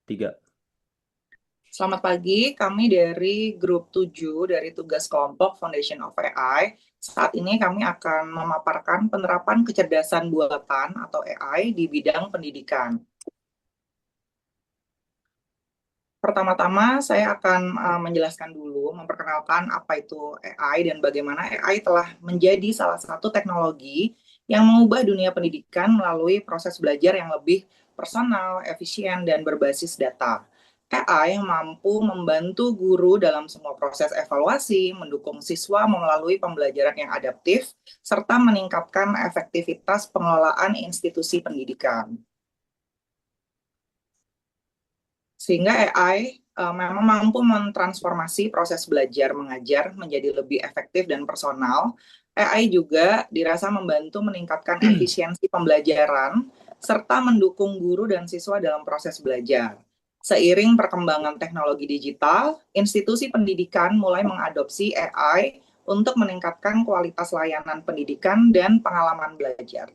Tiga. Selamat pagi, kami dari grup 7 dari tugas kelompok Foundation of AI. Saat ini kami akan memaparkan penerapan kecerdasan buatan atau AI di bidang pendidikan. Pertama-tama saya akan menjelaskan dulu, memperkenalkan apa itu AI dan bagaimana AI telah menjadi salah satu teknologi yang mengubah dunia pendidikan melalui proses belajar yang lebih personal, efisien, dan berbasis data. AI mampu membantu guru dalam semua proses evaluasi, mendukung siswa melalui pembelajaran yang adaptif, serta meningkatkan efektivitas pengelolaan institusi pendidikan. Sehingga AI memang mampu mentransformasi proses belajar mengajar menjadi lebih efektif dan personal. AI juga dirasa membantu meningkatkan efisiensi pembelajaran serta mendukung guru dan siswa dalam proses belajar. Seiring perkembangan teknologi digital, institusi pendidikan mulai mengadopsi AI untuk meningkatkan kualitas layanan pendidikan dan pengalaman belajar.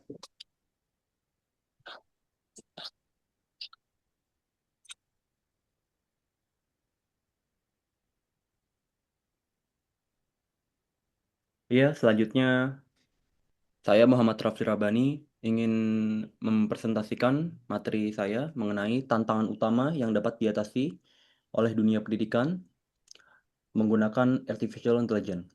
Ya, selanjutnya saya Muhammad Raffi Rabani ingin mempresentasikan materi saya mengenai tantangan utama yang dapat diatasi oleh dunia pendidikan menggunakan artificial intelligence.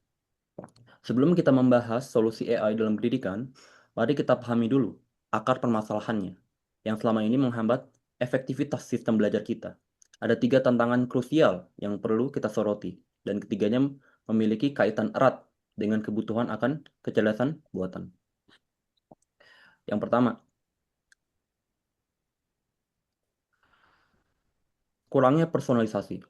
Sebelum kita membahas solusi AI dalam pendidikan, mari kita pahami dulu akar permasalahannya yang selama ini menghambat efektivitas sistem belajar kita. Ada tiga tantangan krusial yang perlu kita soroti, dan ketiganya memiliki kaitan erat dengan kebutuhan akan kecerdasan buatan. Yang pertama, kurangnya personalisasi.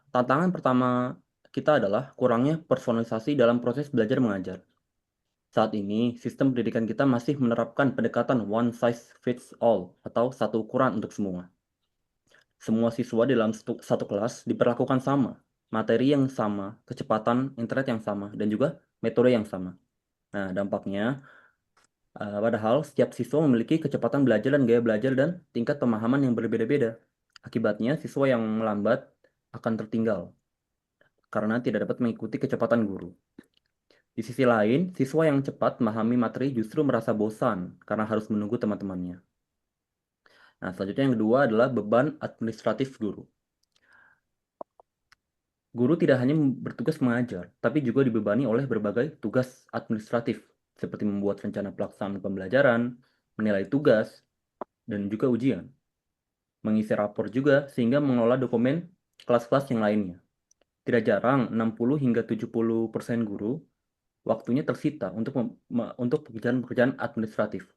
Tantangan pertama kita adalah kurangnya personalisasi dalam proses belajar mengajar. Saat ini, sistem pendidikan kita masih menerapkan pendekatan one size fits all atau satu ukuran untuk semua. Semua siswa dalam satu kelas diperlakukan sama, materi yang sama, kecepatan internet yang sama, dan juga metode yang sama. Nah, dampaknya, padahal setiap siswa memiliki kecepatan belajar dan gaya belajar dan tingkat pemahaman yang berbeda-beda. Akibatnya, siswa yang melambat akan tertinggal karena tidak dapat mengikuti kecepatan guru. Di sisi lain, siswa yang cepat memahami materi justru merasa bosan karena harus menunggu teman-temannya. Nah, selanjutnya yang kedua adalah beban administratif guru. Guru tidak hanya bertugas mengajar, tapi juga dibebani oleh berbagai tugas administratif, seperti membuat rencana pelaksanaan pembelajaran, menilai tugas, dan juga ujian. Mengisi rapor juga sehingga mengelola dokumen kelas-kelas yang lainnya. Tidak jarang 60 hingga 70% guru waktunya tersita untuk pekerjaan-pekerjaan administratif.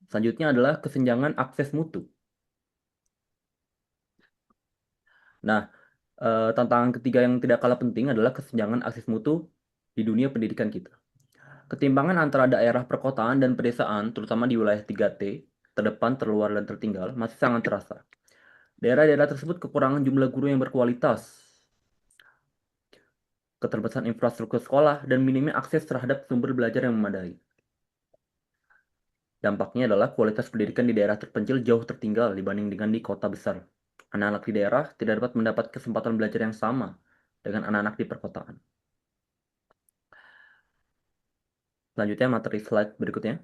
Selanjutnya adalah kesenjangan akses mutu. Nah, tantangan ketiga yang tidak kalah penting adalah kesenjangan akses mutu di dunia pendidikan kita. Ketimpangan antara daerah perkotaan dan pedesaan, terutama di wilayah 3T, terdepan, terluar, dan tertinggal, masih sangat terasa. Daerah-daerah tersebut kekurangan jumlah guru yang berkualitas, keterbatasan infrastruktur sekolah, dan minimnya akses terhadap sumber belajar yang memadai. Dampaknya adalah kualitas pendidikan di daerah terpencil jauh tertinggal dibanding dengan di kota besar. Anak-anak di daerah tidak dapat mendapat kesempatan belajar yang sama dengan anak-anak di perkotaan. Selanjutnya materi slide berikutnya.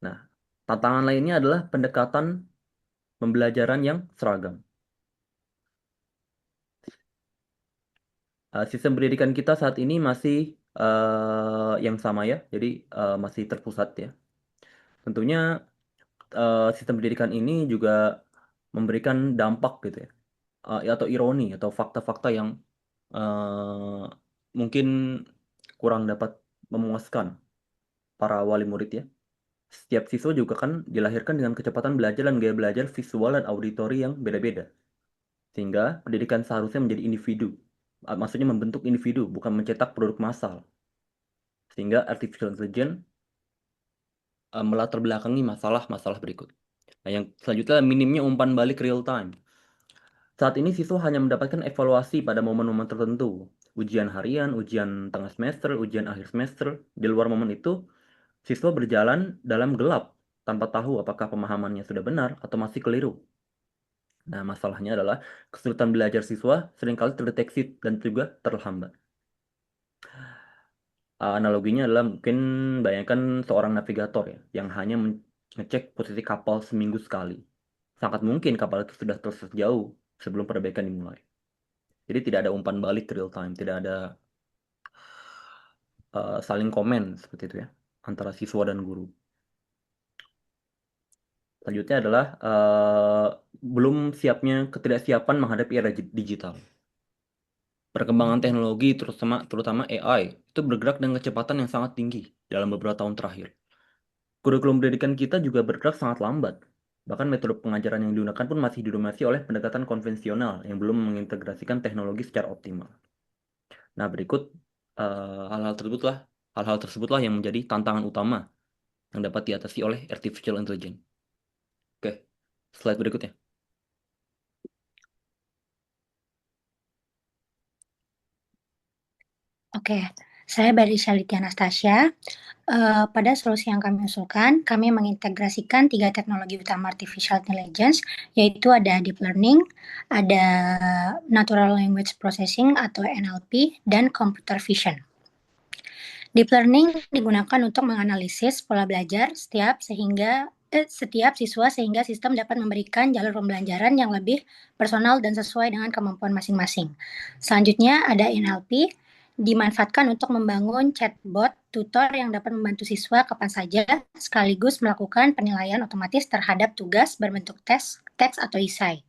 Nah, tantangan lainnya adalah pendekatan pembelajaran yang seragam. Sistem pendidikan kita saat ini masih yang sama ya, jadi masih terpusat ya. Tentunya sistem pendidikan ini juga memberikan dampak gitu ya, atau ironi atau fakta-fakta yang eh, mungkin kurang dapat memuaskan para wali murid ya. Setiap siswa juga kan dilahirkan dengan kecepatan belajar dan gaya belajar visual dan auditori yang beda-beda. Sehingga pendidikan seharusnya menjadi individu. Maksudnya membentuk individu, bukan mencetak produk massal. Sehingga artificial intelligence melatar belakangi masalah-masalah berikut. Nah, yang selanjutnya minimnya umpan balik real time. Saat ini siswa hanya mendapatkan evaluasi pada momen-momen tertentu. Ujian harian, ujian tengah semester, ujian akhir semester. Di luar momen itu, Siswa berjalan dalam gelap tanpa tahu apakah pemahamannya sudah benar atau masih keliru. Nah, masalahnya adalah kesulitan belajar siswa seringkali terdeteksi dan juga terlambat. Analoginya adalah mungkin bayangkan seorang navigator ya, yang hanya mengecek posisi kapal seminggu sekali. Sangat mungkin kapal itu sudah tersesat jauh sebelum perbaikan dimulai. Jadi tidak ada umpan balik real time, tidak ada saling komen seperti itu ya, antara siswa dan guru. Selanjutnya adalah belum siapnya ketidaksiapan menghadapi era digital. Perkembangan teknologi, terutama AI, itu bergerak dengan kecepatan yang sangat tinggi dalam beberapa tahun terakhir. Kurikulum pendidikan kita juga bergerak sangat lambat. Bahkan metode pengajaran yang digunakan pun masih didominasi oleh pendekatan konvensional yang belum mengintegrasikan teknologi secara optimal. Nah, berikut hal-hal tersebutlah yang menjadi tantangan utama yang dapat diatasi oleh artificial intelligence. Oke, slide berikutnya. Oke, saya Barisha Litya Anastasia. Pada solusi yang kami usulkan, kami mengintegrasikan 3 teknologi utama artificial intelligence, yaitu ada deep learning, ada natural language processing atau NLP, dan computer vision. Deep learning digunakan untuk menganalisis pola belajar setiap siswa sehingga sistem dapat memberikan jalur pembelajaran yang lebih personal dan sesuai dengan kemampuan masing-masing. Selanjutnya ada NLP, dimanfaatkan untuk membangun chatbot tutor yang dapat membantu siswa kapan saja sekaligus melakukan penilaian otomatis terhadap tugas berbentuk teks atau esai.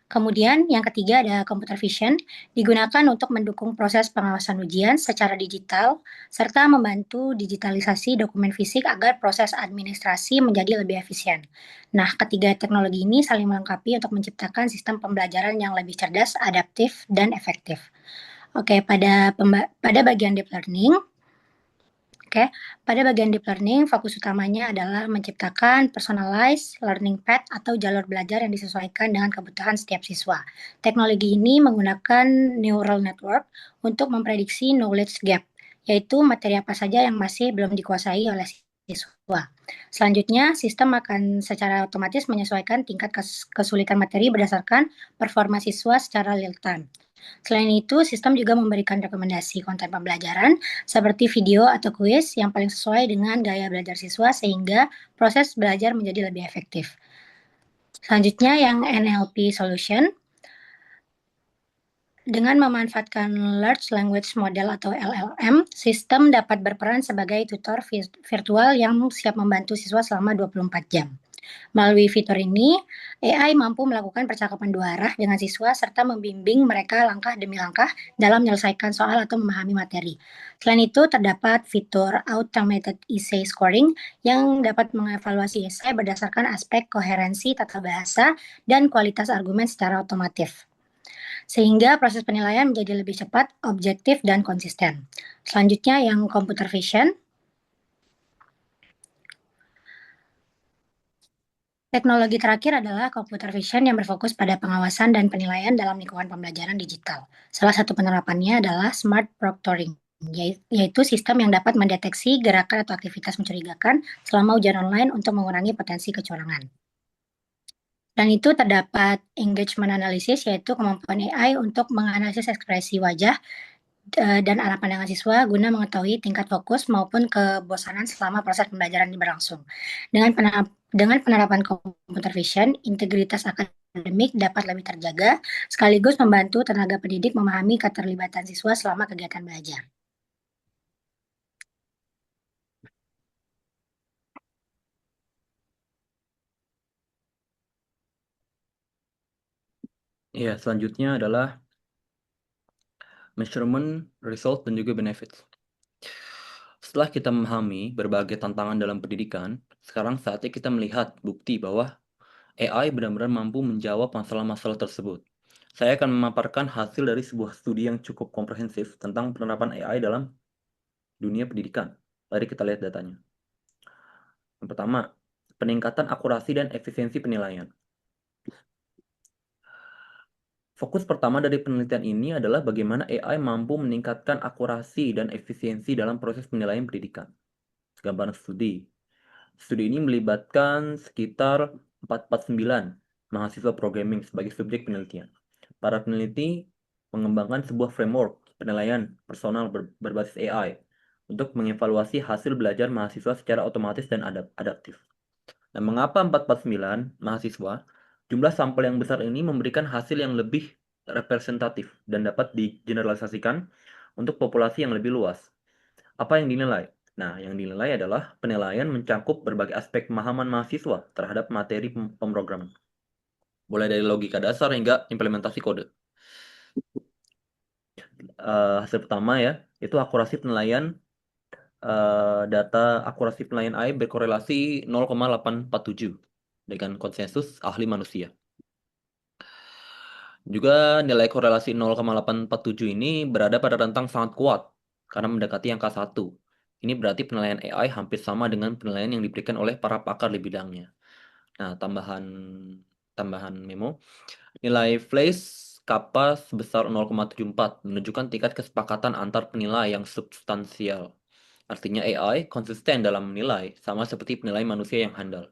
Kemudian yang ketiga ada computer vision, digunakan untuk mendukung proses pengawasan ujian secara digital, serta membantu digitalisasi dokumen fisik agar proses administrasi menjadi lebih efisien. Nah, ketiga teknologi ini saling melengkapi untuk menciptakan sistem pembelajaran yang lebih cerdas, adaptif, dan efektif. Oke, pada bagian deep learning, Oke, pada bagian deep learning, fokus utamanya adalah menciptakan personalized learning path atau jalur belajar yang disesuaikan dengan kebutuhan setiap siswa. Teknologi ini menggunakan neural network untuk memprediksi knowledge gap, yaitu materi apa saja yang masih belum dikuasai oleh siswa. Selanjutnya, sistem akan secara otomatis menyesuaikan tingkat kesulitan materi berdasarkan performa siswa secara real time. Selain itu, sistem juga memberikan rekomendasi konten pembelajaran seperti video atau kuis yang paling sesuai dengan gaya belajar siswa sehingga proses belajar menjadi lebih efektif. Selanjutnya yang NLP solution. Dengan memanfaatkan Large Language Model atau LLM, sistem dapat berperan sebagai tutor virtual yang siap membantu siswa selama 24 jam. Melalui fitur ini, AI mampu melakukan percakapan dua arah dengan siswa serta membimbing mereka langkah demi langkah dalam menyelesaikan soal atau memahami materi. Selain itu, terdapat fitur Automated Essay Scoring yang dapat mengevaluasi esai berdasarkan aspek koherensi tata bahasa dan kualitas argumen secara otomatis, sehingga proses penilaian menjadi lebih cepat, objektif, dan konsisten. Selanjutnya yang computer vision. Teknologi terakhir adalah computer vision yang berfokus pada pengawasan dan penilaian dalam lingkungan pembelajaran digital. Salah satu penerapannya adalah smart proctoring, yaitu sistem yang dapat mendeteksi gerakan atau aktivitas mencurigakan selama ujian online untuk mengurangi potensi kecurangan. Dan itu terdapat engagement analysis, yaitu kemampuan AI untuk menganalisis ekspresi wajah dan arah pandangan siswa guna mengetahui tingkat fokus maupun kebosanan selama proses pembelajaran berlangsung. Dengan penerapan computer vision, integritas akademik dapat lebih terjaga, sekaligus membantu tenaga pendidik memahami keterlibatan siswa selama kegiatan belajar. Ya, selanjutnya adalah measurement, result, dan juga benefits. Setelah kita memahami berbagai tantangan dalam pendidikan, sekarang saatnya kita melihat bukti bahwa AI benar-benar mampu menjawab masalah-masalah tersebut. Saya akan memaparkan hasil dari sebuah studi yang cukup komprehensif tentang penerapan AI dalam dunia pendidikan. Mari kita lihat datanya. Yang pertama, peningkatan akurasi dan efisiensi penilaian. Fokus pertama dari penelitian ini adalah bagaimana AI mampu meningkatkan akurasi dan efisiensi dalam proses penilaian pendidikan. gambaran studi. Studi ini melibatkan sekitar 449 mahasiswa programming sebagai subjek penelitian. Para peneliti mengembangkan sebuah framework penilaian personal berbasis AI untuk mengevaluasi hasil belajar mahasiswa secara otomatis dan adaptif. Nah, mengapa 449 mahasiswa? Jumlah sampel yang besar ini memberikan hasil yang lebih representatif dan dapat digeneralisasikan untuk populasi yang lebih luas. Apa yang dinilai? Nah, yang dinilai adalah penilaian mencakup berbagai aspek pemahaman mahasiswa terhadap materi pemrograman, mulai dari logika dasar hingga implementasi kode. Hasil pertama ya, itu akurasi penilaian data akurasi penilaian AI berkorelasi 0,847 dengan konsensus ahli manusia. Juga nilai korelasi 0,847 ini berada pada rentang sangat kuat karena mendekati angka 1. Ini berarti penilaian AI hampir sama dengan penilaian yang diberikan oleh para pakar di bidangnya. Nah, tambahan memo. Nilai Fleiss kappa sebesar 0,74 menunjukkan tingkat kesepakatan antar penilai yang substansial. Artinya AI konsisten dalam menilai, sama seperti penilai manusia yang handal.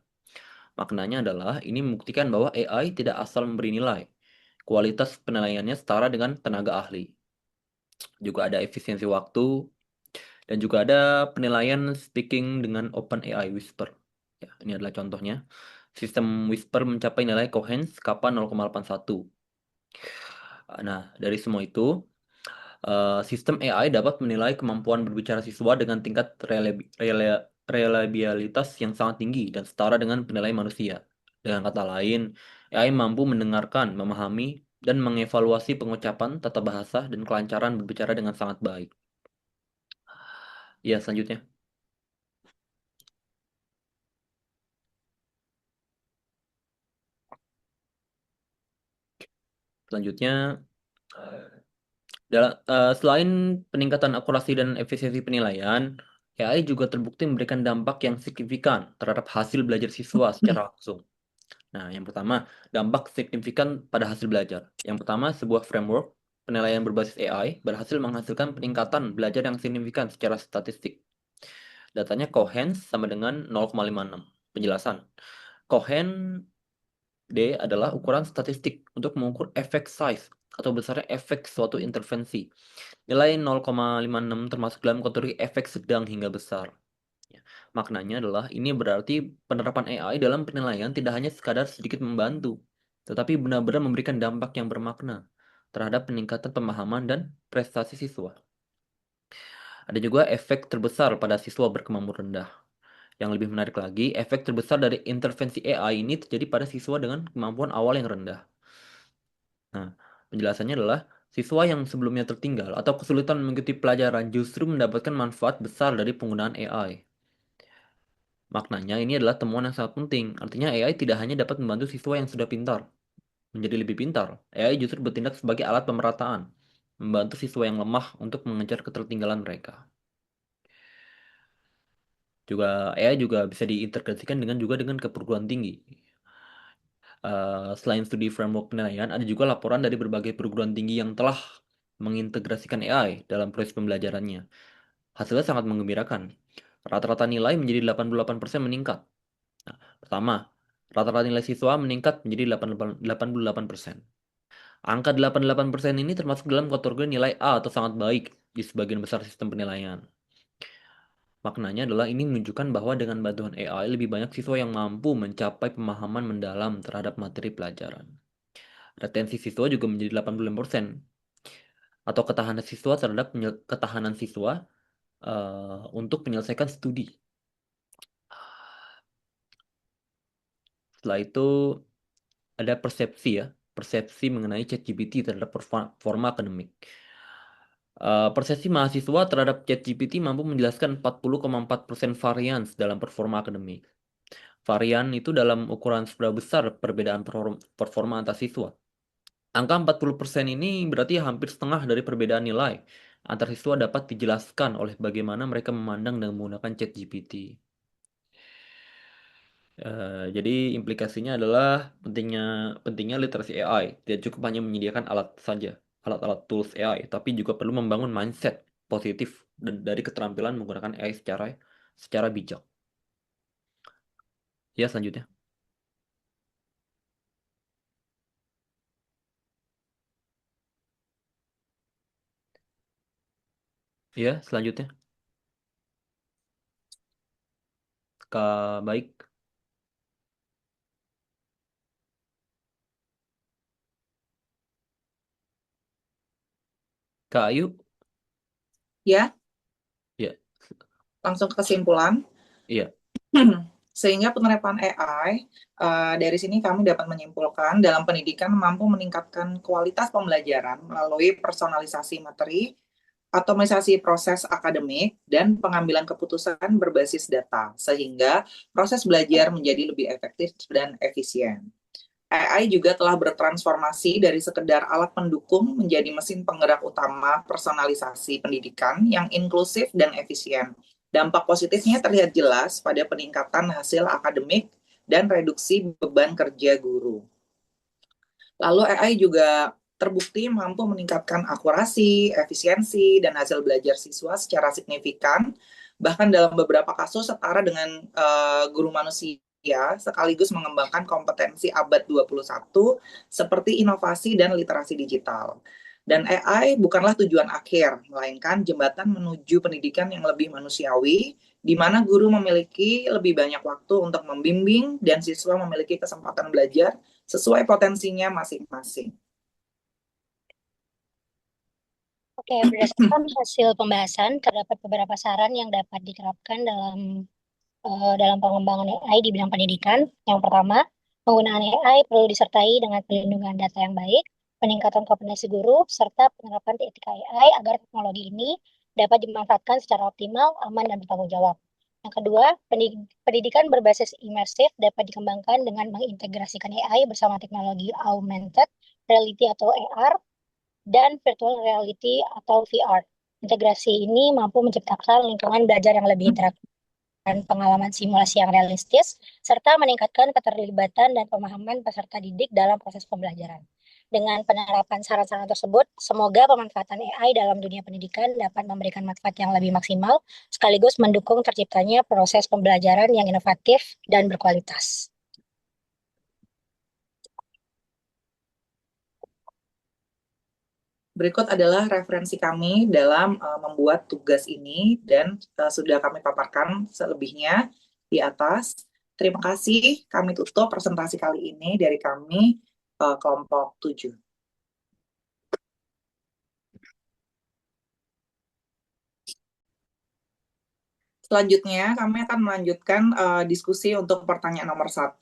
Maknanya adalah ini membuktikan bahwa AI tidak asal memberi nilai. Kualitas penilaiannya setara dengan tenaga ahli. Juga ada efisiensi waktu, dan juga ada penilaian speaking dengan OpenAI Whisper. Ya, ini adalah contohnya. Sistem Whisper mencapai nilai Coherence kappa 0,81. Nah, dari semua itu, sistem AI dapat menilai kemampuan berbicara siswa dengan tingkat reliabilitas yang sangat tinggi dan setara dengan penilaian manusia. Dengan kata lain, AI mampu mendengarkan, memahami, dan mengevaluasi pengucapan, tata bahasa, dan kelancaran berbicara dengan sangat baik. Ya, selanjutnya. Selanjutnya, selain peningkatan akurasi dan efisiensi penilaian, AI juga terbukti memberikan dampak yang signifikan terhadap hasil belajar siswa secara langsung. Nah, yang pertama, dampak signifikan pada hasil belajar. Yang pertama, sebuah framework penilaian berbasis AI berhasil menghasilkan peningkatan belajar yang signifikan secara statistik. Datanya Cohen sama dengan 0,56. Penjelasan. Cohen D adalah ukuran statistik untuk mengukur efek size atau besarnya efek suatu intervensi. Nilai 0,56 termasuk dalam kategori efek sedang hingga besar. Ya, maknanya adalah ini berarti penerapan AI dalam penilaian tidak hanya sekadar sedikit membantu, tetapi benar-benar memberikan dampak yang bermakna terhadap peningkatan pemahaman dan prestasi siswa. Ada juga efek terbesar pada siswa berkemampuan rendah. Yang lebih menarik lagi, efek terbesar dari intervensi AI ini terjadi pada siswa dengan kemampuan awal yang rendah. Nah, penjelasannya adalah siswa yang sebelumnya tertinggal atau kesulitan mengikuti pelajaran justru mendapatkan manfaat besar dari penggunaan AI. Maknanya ini adalah temuan yang sangat penting. Artinya AI tidak hanya dapat membantu siswa yang sudah pintar menjadi lebih pintar. AI justru bertindak sebagai alat pemerataan, membantu siswa yang lemah untuk mengejar ketertinggalan mereka. Juga AI juga bisa diintegrasikan dengan keperguruan tinggi. Selain studi framework penilaian, ada juga laporan dari berbagai perguruan tinggi yang telah mengintegrasikan AI dalam proses pembelajarannya. Hasilnya sangat menggembirakan. Rata-rata nilai menjadi 88% meningkat. Nah, pertama, rata-rata nilai siswa meningkat menjadi 88%. Angka 88% ini termasuk dalam kategori nilai A atau sangat baik di sebagian besar sistem penilaian. Maknanya adalah ini menunjukkan bahwa dengan bantuan AI lebih banyak siswa yang mampu mencapai pemahaman mendalam terhadap materi pelajaran. Retensi siswa juga menjadi 85% atau ketahanan siswa untuk menyelesaikan studi. Setelah itu ada persepsi mengenai ChatGPT terhadap performa akademik. Persepsi mahasiswa terhadap ChatGPT mampu menjelaskan 40,4% varians dalam performa akademik. Varian itu dalam ukuran seberapa besar perbedaan performa antar siswa. Angka 40% ini berarti hampir setengah dari perbedaan nilai antar siswa dapat dijelaskan oleh bagaimana mereka memandang dan menggunakan ChatGPT. Jadi implikasinya adalah pentingnya literasi AI. Tidak cukup hanya menyediakan alat-alat tools AI, tapi juga perlu membangun mindset positif dari keterampilan menggunakan AI secara secara bijak. Ya, selanjutnya. Ya, selanjutnya. Baik. Kak Ayu, Ya, ya, langsung ke kesimpulan. iya, Sehingga penerapan AI, dari sini kami dapat menyimpulkan dalam pendidikan mampu meningkatkan kualitas pembelajaran melalui personalisasi materi, otomatisasi proses akademik, dan pengambilan keputusan berbasis data, sehingga proses belajar menjadi lebih efektif dan efisien. AI juga telah bertransformasi dari sekedar alat pendukung menjadi mesin penggerak utama personalisasi pendidikan yang inklusif dan efisien. Dampak positifnya terlihat jelas pada peningkatan hasil akademik dan reduksi beban kerja guru. Lalu AI juga terbukti mampu meningkatkan akurasi, efisiensi, dan hasil belajar siswa secara signifikan, bahkan dalam beberapa kasus setara dengan guru manusia, sekaligus mengembangkan kompetensi abad 21 seperti inovasi dan literasi digital. Dan AI bukanlah tujuan akhir, melainkan jembatan menuju pendidikan yang lebih manusiawi, di mana guru memiliki lebih banyak waktu untuk membimbing dan siswa memiliki kesempatan belajar sesuai potensinya masing-masing. Oke, berdasarkan hasil pembahasan, terdapat beberapa saran yang dapat diterapkan dalam pengembangan AI di bidang pendidikan. Yang pertama, penggunaan AI perlu disertai dengan perlindungan data yang baik, peningkatan kompetensi guru, serta penerapan etika AI agar teknologi ini dapat dimanfaatkan secara optimal, aman, dan bertanggung jawab. Yang kedua, pendidikan berbasis imersif dapat dikembangkan dengan mengintegrasikan AI bersama teknologi augmented reality atau AR dan virtual reality atau VR. Integrasi ini mampu menciptakan lingkungan belajar yang lebih interaktif dan pengalaman simulasi yang realistis, serta meningkatkan keterlibatan dan pemahaman peserta didik dalam proses pembelajaran. Dengan penerapan saran-saran tersebut, semoga pemanfaatan AI dalam dunia pendidikan dapat memberikan manfaat yang lebih maksimal, sekaligus mendukung terciptanya proses pembelajaran yang inovatif dan berkualitas. Berikut adalah referensi kami dalam membuat tugas ini dan sudah kami paparkan selebihnya di atas. Terima kasih, kami tutup presentasi kali ini dari kami kelompok 7. Selanjutnya, kami akan melanjutkan diskusi untuk pertanyaan nomor 1.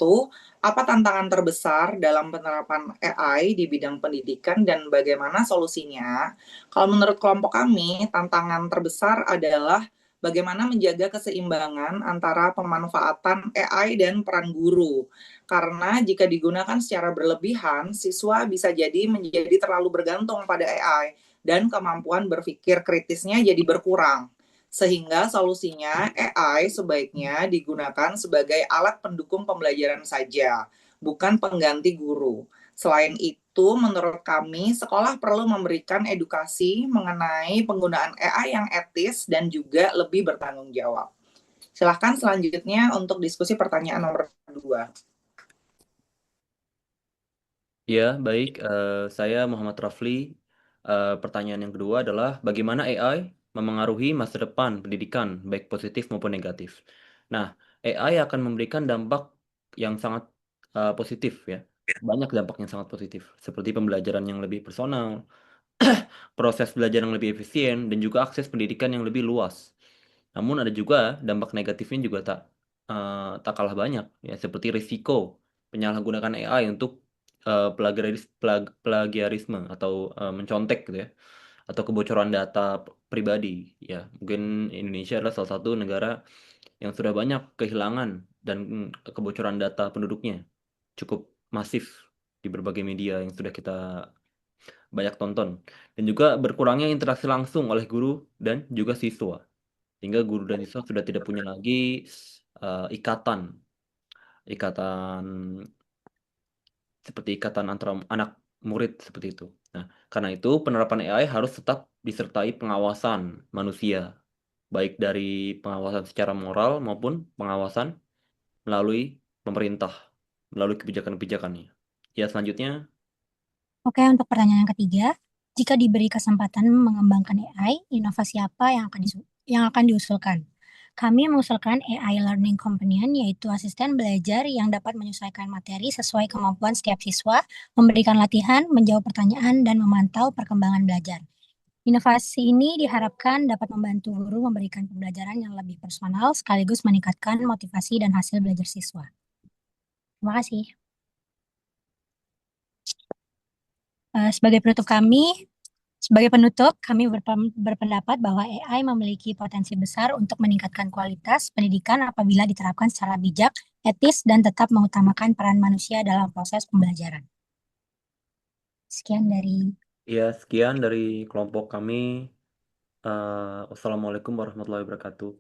Apa tantangan terbesar dalam penerapan AI di bidang pendidikan dan bagaimana solusinya? Kalau menurut kelompok kami, tantangan terbesar adalah bagaimana menjaga keseimbangan antara pemanfaatan AI dan peran guru. Karena jika digunakan secara berlebihan, siswa bisa jadi menjadi terlalu bergantung pada AI dan kemampuan berpikir kritisnya jadi berkurang. Sehingga solusinya AI sebaiknya digunakan sebagai alat pendukung pembelajaran saja, bukan pengganti guru. Selain itu, menurut kami, sekolah perlu memberikan edukasi mengenai penggunaan AI yang etis dan juga lebih bertanggung jawab. Silahkan selanjutnya untuk diskusi pertanyaan nomor 2. Ya, baik. Saya Muhammad Rafli. Pertanyaan yang kedua adalah bagaimana AI memengaruhi masa depan pendidikan, baik positif maupun negatif. Nah, AI akan memberikan dampak yang sangat positif ya. Banyak dampak yang sangat positif, seperti pembelajaran yang lebih personal, proses belajar yang lebih efisien, dan juga akses pendidikan yang lebih luas. Namun ada juga dampak negatifnya juga tak kalah banyak ya, seperti risiko penyalahgunaan AI untuk plagiarisme atau mencontek gitu ya, atau kebocoran data pribadi ya. Mungkin Indonesia adalah salah satu negara yang sudah banyak kehilangan dan kebocoran data penduduknya cukup masif di berbagai media yang sudah kita banyak tonton, dan juga berkurangnya interaksi langsung oleh guru dan juga siswa, sehingga guru dan siswa sudah tidak punya lagi ikatan ikatan seperti ikatan antara anak murid seperti itu. Nah, karena itu penerapan AI harus tetap disertai pengawasan manusia baik dari pengawasan secara moral maupun pengawasan melalui pemerintah, melalui kebijakan-kebijakannya. Ya, selanjutnya, Oke, untuk pertanyaan yang ketiga, jika diberi kesempatan mengembangkan AI, inovasi apa yang akan diusulkan? Kami mengusulkan AI Learning Companion, yaitu asisten belajar yang dapat menyesuaikan materi sesuai kemampuan setiap siswa, memberikan latihan, menjawab pertanyaan, dan memantau perkembangan belajar. Inovasi ini diharapkan dapat membantu guru memberikan pembelajaran yang lebih personal, sekaligus meningkatkan motivasi dan hasil belajar siswa. Terima kasih. Sebagai penutup, kami berpendapat bahwa AI memiliki potensi besar untuk meningkatkan kualitas pendidikan apabila diterapkan secara bijak, etis, dan tetap mengutamakan peran manusia dalam proses pembelajaran. Sekian dari ya sekian dari kelompok kami. Wassalamualaikum warahmatullahi wabarakatuh.